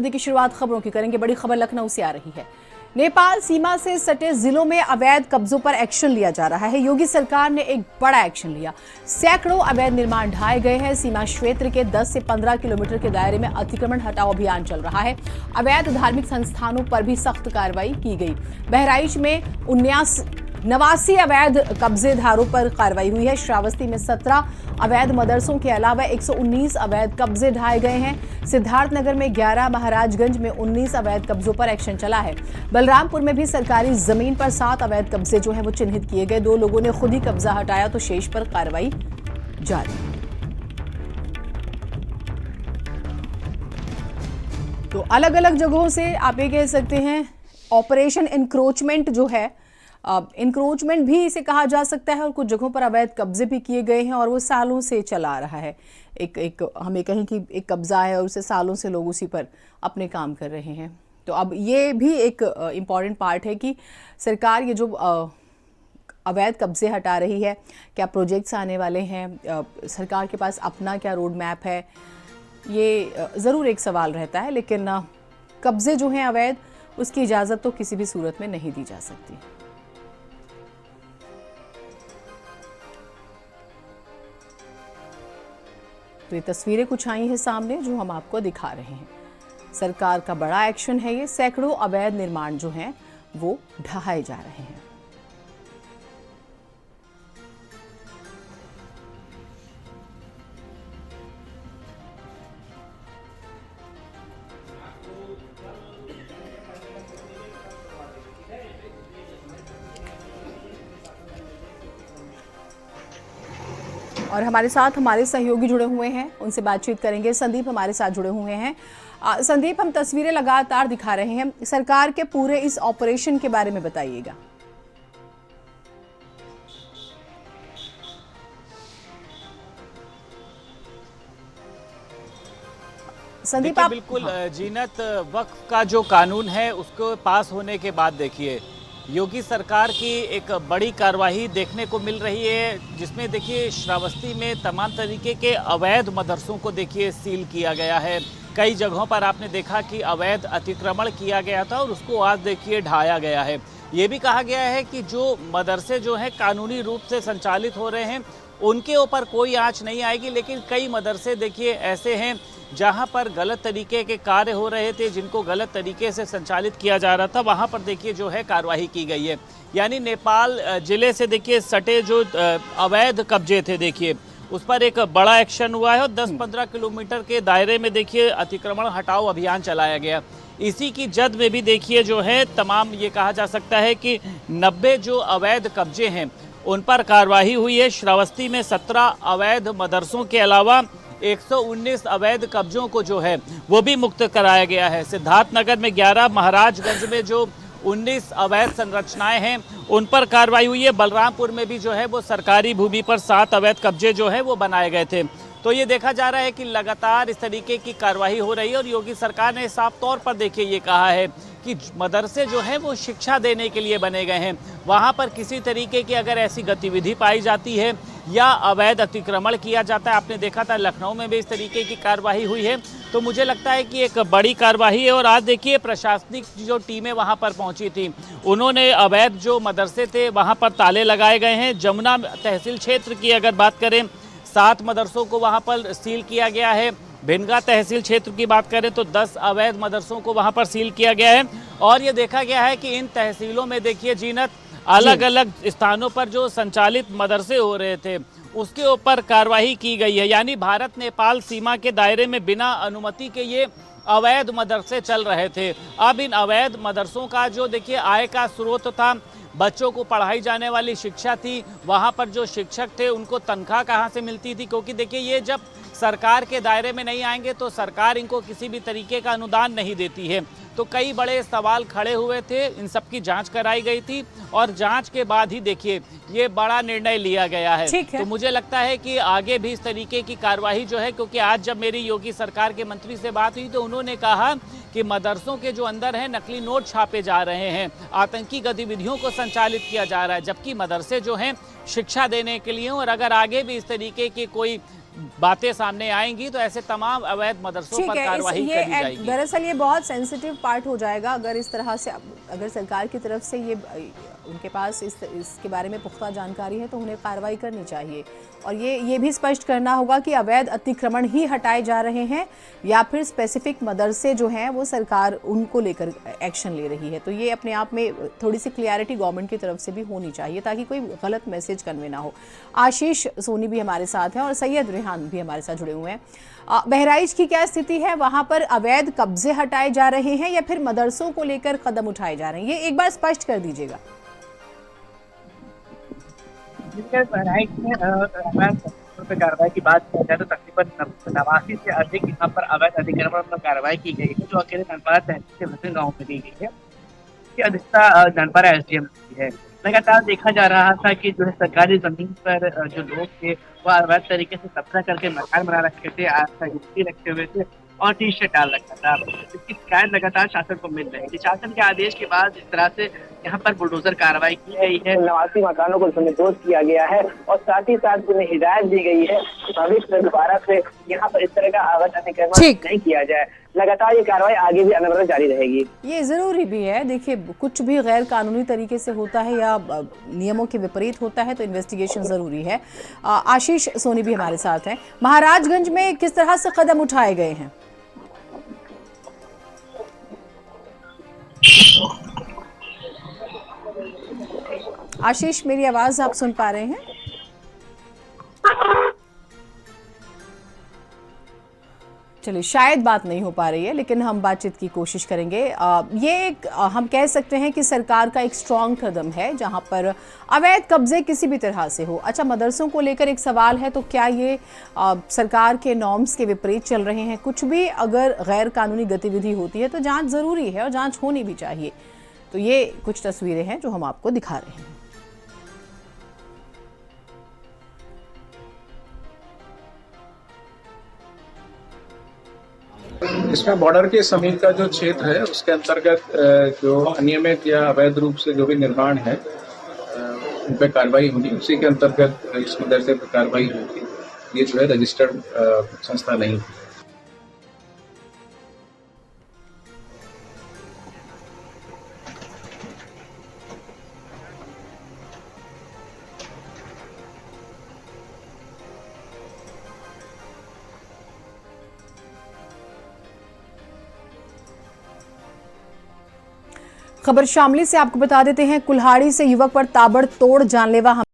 की शुरुआत खबरों की करेंगे। बड़ी खबर लखनऊ से आ रही है। नेपाल सीमा से सटे जिलों में अवैध कब्जों पर एक्शन लिया जा रहा है। योगी सरकार ने एक बड़ा एक्शन लिया। सैकड़ों अवैध निर्माण ढाए गए हैं। सीमा क्षेत्र के 10 से 15 किलोमीटर के दायरे में अतिक्रमण हटाओ अभियान चल रहा है। अवैध धार्मिक संस्थानों पर भी सख्त कार्रवाई की गई। बहराइच में 89 अवैध कब्जेदारों पर कार्रवाई हुई है। श्रावस्ती में 17 अवैध मदरसों के अलावा 119 अवैध कब्जे ढाए गए हैं। सिद्धार्थनगर में 11, महाराजगंज में 19 अवैध कब्जों पर एक्शन चला है। बलरामपुर में भी सरकारी जमीन पर 7 अवैध कब्जे जो हैं वो चिन्हित किए गए। 2 लोगों ने खुद ही कब्जा हटाया तो शेष पर कार्रवाई जारी। तो अलग अलग जगहों से आप ये कह सकते हैं ऑपरेशन इंक्रोचमेंट जो है, इंक्रोचमेंट भी इसे कहा जा सकता है, और कुछ जगहों पर अवैध कब्जे भी किए गए हैं और वो सालों से चला आ रहा है। हमें कहीं कि एक कब्जा है और उसे सालों से लोग उसी पर अपने काम कर रहे हैं। तो अब ये भी एक इम्पॉर्टेंट पार्ट है कि सरकार ये जो अवैध कब्जे हटा रही है, क्या प्रोजेक्ट्स आने वाले हैं, सरकार के पास अपना क्या रोड मैप है, ये ज़रूर एक सवाल रहता है। लेकिन कब्जे जो हैं अवैध, उसकी इजाज़त तो किसी भी सूरत में नहीं दी जा सकती। तो ये तस्वीरें कुछ आई हैं सामने जो हम आपको दिखा रहे हैं। सरकार का बड़ा एक्शन है ये। सैकड़ों अवैध निर्माण जो हैं वो ढहाए जा रहे हैं। और हमारे साथ हमारे सहयोगी जुड़े हुए हैं, उनसे बातचीत करेंगे। संदीप हमारे साथ जुड़े हुए हैं। संदीप, हम तस्वीरें लगातार दिखा रहे हैं, सरकार के पूरे इस ऑपरेशन के बारे में बताइएगा। संदीप आप बिल्कुल जीनत, वक्फ का जो कानून है उसको पास होने के बाद देखिए योगी सरकार की एक बड़ी कार्रवाई देखने को मिल रही है, जिसमें देखिए श्रावस्ती में तमाम तरीके के अवैध मदरसों को देखिए सील किया गया है। कई जगहों पर आपने देखा कि अवैध अतिक्रमण किया गया था और उसको आज देखिए ढाया गया है। ये भी कहा गया है कि जो मदरसे जो हैं कानूनी रूप से संचालित हो रहे हैं उनके ऊपर कोई आंच नहीं आएगी, लेकिन कई मदरसे देखिए ऐसे हैं जहां पर गलत तरीके के कार्य हो रहे थे, जिनको गलत तरीके से संचालित किया जा रहा था, वहां पर देखिए जो है कार्रवाई की गई है। यानी नेपाल जिले से देखिए सटे जो अवैध कब्जे थे देखिए उस पर एक बड़ा एक्शन हुआ है और 10-15 किलोमीटर के दायरे में देखिए अतिक्रमण हटाओ अभियान चलाया गया। इसी की जद में भी देखिए जो है तमाम ये कहा जा सकता है कि 90 जो अवैध कब्जे हैं उन पर कार्रवाई हुई है। श्रावस्ती में 17 अवैध मदरसों के अलावा 119 अवैध कब्जों को जो है वो भी मुक्त कराया गया है। सिद्धार्थनगर में 11, महाराजगंज में जो 19 अवैध संरचनाएं हैं उन पर कार्रवाई हुई है। बलरामपुर में भी जो है वो सरकारी भूमि पर 7 अवैध कब्जे जो है वो बनाए गए थे। तो ये देखा जा रहा है कि लगातार इस तरीके की कार्रवाई हो रही है और योगी सरकार ने साफ तौर पर देखिए ये कहा है कि मदरसे जो हैं वो शिक्षा देने के लिए बने गए हैं। वहाँ पर किसी तरीके की अगर ऐसी गतिविधि पाई जाती है या अवैध अतिक्रमण किया जाता है, आपने देखा था लखनऊ में भी इस तरीके की कार्रवाई हुई है, तो मुझे लगता है कि एक बड़ी कार्रवाई है। और आज देखिए प्रशासनिक जो टीमें वहाँ पर पहुँची थी उन्होंने अवैध जो मदरसे थे वहाँ पर ताले लगाए गए हैं। जमुना तहसील क्षेत्र की अगर बात करें 7 मदरसों को वहाँ पर सील किया गया है। भिनगा तहसील क्षेत्र की बात करें तो 10 अवैध मदरसों को वहां पर सील किया गया है। और ये देखा गया है कि इन तहसीलों में देखिए जीनत अलग अलग स्थानों पर जो संचालित मदरसे हो रहे थे उसके ऊपर कार्रवाई की गई है। यानी भारत नेपाल सीमा के दायरे में बिना अनुमति के ये अवैध मदरसे चल रहे थे। अब इन अवैध मदरसों का जो देखिए आय का स्रोत था, बच्चों को पढ़ाई जाने वाली शिक्षा थी, वहाँ पर जो शिक्षक थे उनको तनख्वाह कहाँ से मिलती थी, क्योंकि देखिए ये जब सरकार के दायरे में नहीं आएंगे तो सरकार इनको किसी भी तरीके का अनुदान नहीं देती है। तो कई बड़े सवाल खड़े हुए थे, इन सब की जांच कराई गई थी और जांच के बाद ही देखिए ये बड़ा निर्णय लिया गया है। तो मुझे लगता है कि आगे भी इस तरीके की कार्रवाई जो है, क्योंकि आज जब मेरी योगी सरकार के मंत्री से बात हुई तो उन्होंने कहा कि मदरसों के जो अंदर हैं नकली नोट छापे जा रहे हैं, आतंकी गतिविधियों को संचालित किया जा रहा है, जबकि मदरसे जो हैं शिक्षा देने के लिए। और अगर आगे भी इस तरीके की कोई बातें सामने आएंगी तो ऐसे तमाम अवैध मदरसों ठीक पर है। कार्रवाई करी जाएगी। दरअसल ये बहुत सेंसिटिव पार्ट हो जाएगा अगर इस तरह से, अगर सरकार की तरफ से ये उनके पास इसके बारे में पुख्ता जानकारी है तो उन्हें कार्रवाई करनी चाहिए। और ये भी स्पष्ट करना होगा कि अवैध अतिक्रमण ही हटाए जा रहे हैं या फिर स्पेसिफिक मदरसे जो हैं वो सरकार उनको लेकर एक्शन ले रही है। तो ये अपने आप में थोड़ी सी क्लियरिटी गवर्नमेंट की तरफ से भी होनी चाहिए ताकि कोई गलत मैसेज कन्वे ना हो। आशीष सोनी भी हमारे साथ हैं और सैयद रेहान भी हमारे साथ जुड़े हुए हैं। बहराइच की क्या स्थिति है? वहां पर अवैध कब्जे हटाए जा रहे हैं या फिर मदरसों को लेकर कदम उठाए जा रहे हैं? ये एक बार स्पष्ट कर दीजिएगा। बहराइच में कार्रवाई की बात की जाए तो तकरीबन 89 से अधिक यहाँ पर अवैध अतिक्रमण पर कार्रवाई की गई है, जो अकेले धनपारा तहसील के भसन गाँव में की गई है। इसकी अधिकता धनपारा एसडीएम की है। लगातार देखा जा रहा था कि जो है सरकारी जमीन पर जो लोग थे वह अवैध तरीके से कब्जा करके मकान बना रखे थे, युक्ति रखे हुए थे और टी शर्ट डाल रखा था। इसकी शिकायत लगातार शासन को मिल रही थी। शासन के आदेश के बाद इस तरह से यहाँ पर बुलडोजर कार्रवाई की गई है, नवासी मकानों को समझौता किया गया है और साथ ही साथ उन्हें हिदायत दी गई है कि भविष्य में दोबारा से यहाँ पर इस तरह का अवैध अतिक्रमण नहीं किया जाए। लगातार ये कार्रवाई आगे भी अनवरत जारी रहेगी। ये जरूरी भी है। देखिए, कुछ भी गैर कानूनी तरीके से होता है या नियमों के विपरीत होता है तो इन्वेस्टिगेशन जरूरी है। आशीष सोनी भी हमारे साथ हैं। महाराजगंज में किस तरह से कदम उठाए गए हैं? आशीष, मेरी आवाज आप सुन पा रहे हैं? चलिए, शायद बात नहीं हो पा रही है लेकिन हम बातचीत की कोशिश करेंगे। ये एक हम कह सकते हैं कि सरकार का एक स्ट्रॉन्ग कदम है जहां पर अवैध कब्जे किसी भी तरह से हो। अच्छा, मदरसों को लेकर एक सवाल है, तो क्या ये सरकार के नॉर्म्स के विपरीत चल रहे हैं? कुछ भी अगर गैर कानूनी गतिविधि होती है तो जांच ज़रूरी है और जांच होनी भी चाहिए। तो ये कुछ तस्वीरें हैं जो हम आपको दिखा रहे हैं। इसमें बॉर्डर के समीप का जो क्षेत्र है उसके अंतर्गत जो अनियमित या अवैध रूप से जो भी निर्माण है उन पर कार्रवाई होगी। उसी के अंतर्गत इस मदरसे पर कार्रवाई होगी। ये जो है रजिस्टर्ड संस्था नहीं है। खबर शामली से आपको बता देते हैं, कुल्हाड़ी से युवक पर ताबड़तोड़ जानलेवा